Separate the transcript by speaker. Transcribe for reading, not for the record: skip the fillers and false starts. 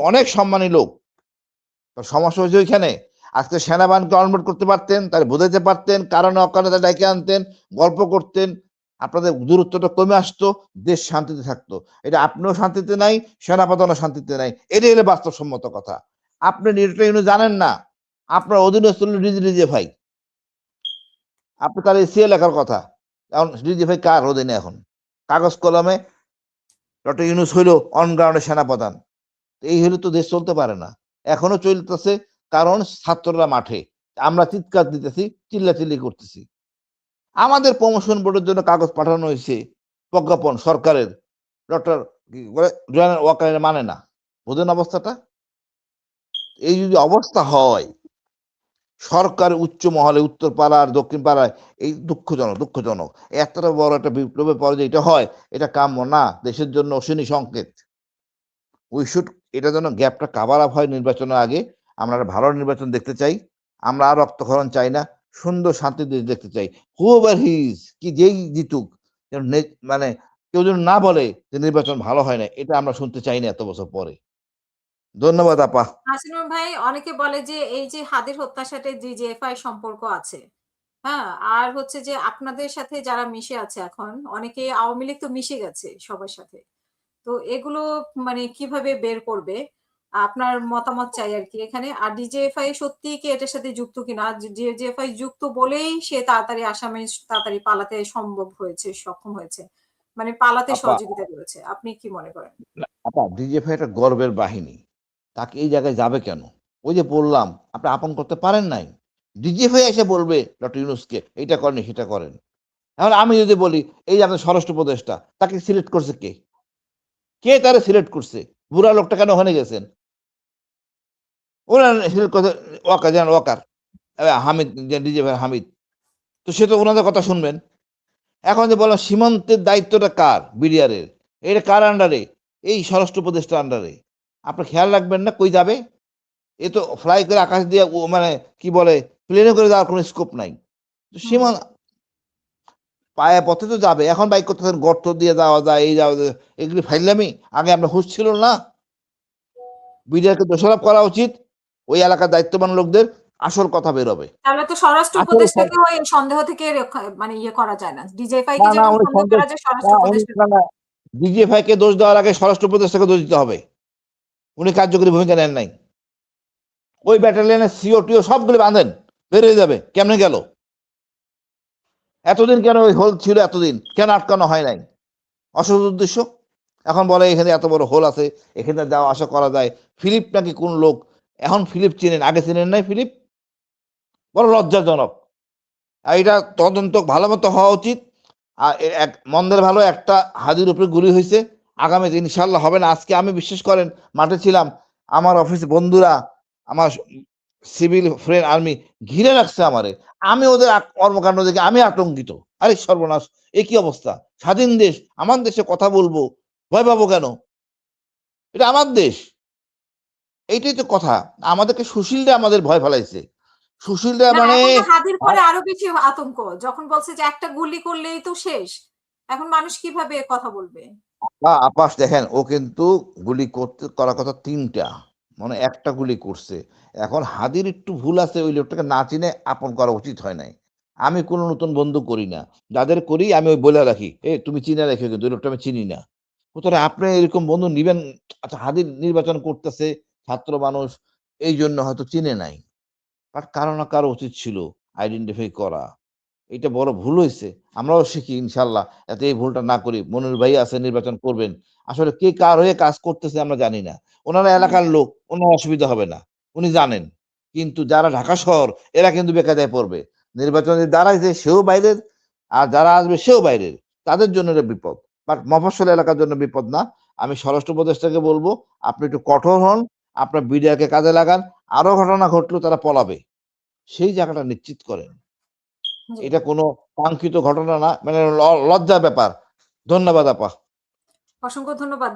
Speaker 1: অনেক সম্মানী লোক। সমস্যা হয়েছে ওইখানে। আজকে সেনাবাহিনীকে অনবোর্ড করতে পারতেন, তারা বোঝাইতে পারতেন, কারণে অকারণে ডেকে আনতেন, গল্প করতেন। আপনাদের দূরত্বটা কমে আসতো, দেশ শান্তিতে থাকতো। এটা আপনিও শান্তিতে নাই, সেনাপ্রধানও শান্তিতে নাই। এটাই হলো বাস্তবসম্মত কথা। আপনি ডক্টর ইউনূস জানেন না, আপনার অধীনস্থ হলো ডিজিএফআই। আপনি তার এসিএ লেখার কথা। এখন ডিজিএফআই কার অধীনে এখন? কাগজ কলমে ডক্টর ইউনূস হইল অন গ্রাউন্ডে সেনাপ্রধান। এই হলে তো দেশ চলতে পারে না। এখনো চলতেছে, কারণ ছাত্ররা মাঠে, আমরা চিৎকার দিতেছি, চিল্লাচিল্লি করতেছি। আমাদের প্রমোশন বোর্ডের জন্য কাগজ পাঠানো হয়েছে, প্রজ্ঞাপন সরকারের, ডক্টর জয়নাল ওয়াকার মানে না। বোঝেন অবস্থাটা? এই যদি অবস্থা হয়, সরকার উচ্চ মহলে, উত্তর পাড়ার দক্ষিণ পাড়ায়, এই দুঃখজনক। এতটা বড় একটা বিপ্লবের পরে যে এটা হয়, এটা কাম্য না। দেশের জন্য অশনি সংকেত। উই শুড, এটা যেন গ্যাপটা কাভার আপ হয় নির্বাচনের আগে। আমরা একটা ভালো নির্বাচন দেখতে চাই। আমরা আর রক্তক্ষরণ চাই না। সুন্দর শান্তি দেশ দেখতে চাই। হুএভার হি ইজ, কি যেই জিতুক, যেন মানে কেউ যেন না বলে যে নির্বাচন ভালো হয় না। এটা আমরা শুনতে চাই না এত বছর পরে। ধন্যবাদ আপা।
Speaker 2: হাসিনুর ভাই, অনেকে বলে যে এই যে হাদির হত্যার সাথে ডিজিএফআই সম্পর্ক আছে। হ্যাঁ? আর হচ্ছে যে আপনাদের সাথে যারা মিশে আছে এখন, অনেকে আওয়ামী লীগ তো মিশে গেছে সবার সাথে। তো এগুলো মানে কিভাবে বের করবে? আপনার মতামত চাই আরকি এখানে। আর ডিজিএফআই সত্যিই কি এটার সাথে যুক্ত কিনা? ডিজিএফআই যুক্ত বলেই সে তাড়াতাড়ি আসামি তাড়াতাড়ি পালাতে সম্ভব হয়েছে, সক্ষম হয়েছে। মানে পালাতে
Speaker 1: আপা,
Speaker 2: সহযোগিতা করেছে। আপনি কি মনে করেন?
Speaker 1: আপা ডিজিএফআই একটা গর্বের বাহিনী। তাকে এই জায়গায় যাবে কেন? ওই যে বললাম, আপনি আপন করতে পারেন নাই। ডিজিএফআই এসে বলবে ডক্টর ইউনূসকে এইটা করেন, সেটা করেন। এখন আমি যদি বলি, এই যে আপনার স্বরাষ্ট্র উপদেষ্টা, তাকে সিলেক্ট করছে কে? কে তারে সিলেক্ট করছে? বুড়া লোকটা কেন ওখানে গেছেন? ওনার সিলেক্ট করছে ওয়াকার, জেনারেল ওয়াকার, হামিদ, ডিজিএফআই হামিদ। তো সে তো ওনাদের কথা শুনবেন। এখন যে বললাম সীমান্তের দায়িত্বটা কার? বিডিআর এর। এটা কার আন্ডারে? এই স্বরাষ্ট্র উপদেষ্টার আন্ডারে। আপনি খেয়াল রাখবেন না কই যাবে? এ তো ফ্লাই করে আকাশ দিয়ে মানে কি বলে, প্লেনে করে যাওয়ার কোনো স্কোপ নাই। তো
Speaker 2: হুম।
Speaker 1: সীমা পায়ে পথে তো যাবে। এখন বাইক করতেছেন গর্ত দিয়ে যাওয়া যায়, এই যাওয়া যায়। এগুলি ফাইজলামি। আগে আপনার হুঁশ ছিল না? বিডিআরকে দোষারোপ করা উচিত। ওই এলাকার দায়িত্ববান লোকদের আসল কথা বেরোবে।
Speaker 2: তাহলে তো স্বরাষ্ট্র
Speaker 1: আসলে
Speaker 2: উপদেষ্টাকেও এই সন্দেহ থেকে মানে ইয়ে করা যায় না। ডিজিএফআই
Speaker 1: না,
Speaker 2: কে
Speaker 1: না
Speaker 2: যেমন
Speaker 1: উনি
Speaker 2: সন্দেহ
Speaker 1: সন্দেহ,
Speaker 2: করা যায়
Speaker 1: না
Speaker 2: স্বরাষ্ট্র
Speaker 1: উনি,
Speaker 2: উপদেষ্টাকে।
Speaker 1: না, না, ডিজিএফআই কে দোষ দেওয়ার আগে স্বরাষ্ট্র উপদেষ্টাকে দোষ দিতে হবে। উনি কার্যকরী ভূমিকা নেন নাই। ওই ব্যাটালিয়নের সিও সবগুলো বাঁধেন, বের হয়ে যাবে। কেমনে গেল? এতদিন কেন ওই হোল ছিল? এতদিন কেন আটকানো হয় নাই? অসৎ উদ্দেশ্য। এখন বলে এখানে এত বড় হোল আছে, এখানে যাওয়া আসা করা যায়। ফিলিপ নাকি কোন লোক, এখন ফিলিপ চিনেন, আগে চিনেন নাই ফিলিপ? বড় লজ্জাজনক। আর এটা তদন্ত ভালো মতো হওয়া উচিত। আর এক মন্দের ভালো একটা হাদির উপরে গুলি হয়েছে, আগামীতে ইনশাল্লাহ হবে না। আজকে আমি বিশ্বাস করেন মাঠে ছিলাম, আমার অফিসে বন্ধুরা, আমার সিভিল ফ্রেন্ড আর্মি ঘিরে রাখছে আমারে। আমি ওদের কর্মকাণ্ড দেখে আমি আতঙ্কিত। আরে সর্বনাশ, এ কি অবস্থা? স্বাধীন দেশ, আমার দেশে কথা বলবো, ভয় পাবো কেন? এটা আমার দেশ। এইটাই তো কথা। আমাদেরকে সুশীলরা আমাদের ভয় ফেলাইছে। সুশীলরা
Speaker 2: না,
Speaker 1: মানে
Speaker 2: এখন তো হাদির পরে আরো বেশি আতঙ্ক। যখন বলছে যে একটা গুলি করলেই তো শেষ। এখন মানুষ কিভাবে কথা বলবে?
Speaker 1: আপাস দেখেন, ও কিন্তু গুলি করতে করার কথা ৩টা, মানে একটা গুলি করছে। এখন হাদির একটু ভুল আছে, ওই লোকটাকে না চিনে আপন করা উচিত হয় নাই। আমি কোনো নতুন বন্ধু করি না। যাদের করি আমি ওই বলে রাখি, তুমি চিনে রেখো কিন্তু ওই লোকটা আমি চিনি না। সুতরাং আপনি এরকম বন্ধু নিবেন। আচ্ছা, হাদির নির্বাচন করতেছে, ছাত্র মানুষ, এই জন্য হয়তো চিনে নাই। বাট কারো না কারো উচিত ছিল আইডেন্টিফাই করা। এটা বড় ভুল হইছে। আমরাও শিখি ইনশাআল্লাহ। যাতে এই ভুলটা না করি। মনির ভাই আছে, নির্বাচন করবেন। আসলে কে কার হয়ে কাজ করতেছে আমরা জানি না। উনারা
Speaker 2: হুম।
Speaker 1: এলাকার লোক, কোনো অসুবিধা হবে না। উনি জানেন। কিন্তু যারা ঢাকা শহর, এরা কিন্তু বেকায়দায় পড়বে। নির্বাচনে দাঁড়াইছে সেও বাইরের, আর যারা আসবে সেও বাইরের। তাদের জন্য এটা বিপদ। বাট মফস্বল এলাকার জন্য বিপদ না। আমি স্বরাষ্ট্র উপদেষ্টাকে বলব, আপনি একটু কঠোর হন, আপনার বিডিআরকে কাজে লাগান। আরো ঘটনা ঘটলেও তারা পলাবে। সেই জায়গাটা নিশ্চিত করেন।
Speaker 2: জি।
Speaker 1: এটা কোনো কাঙ্ক্ষিত ঘটনা না, মানে লজ্জার ব্যাপার। ধন্যবাদ আপা।
Speaker 2: অসংখ্য ধন্যবাদ।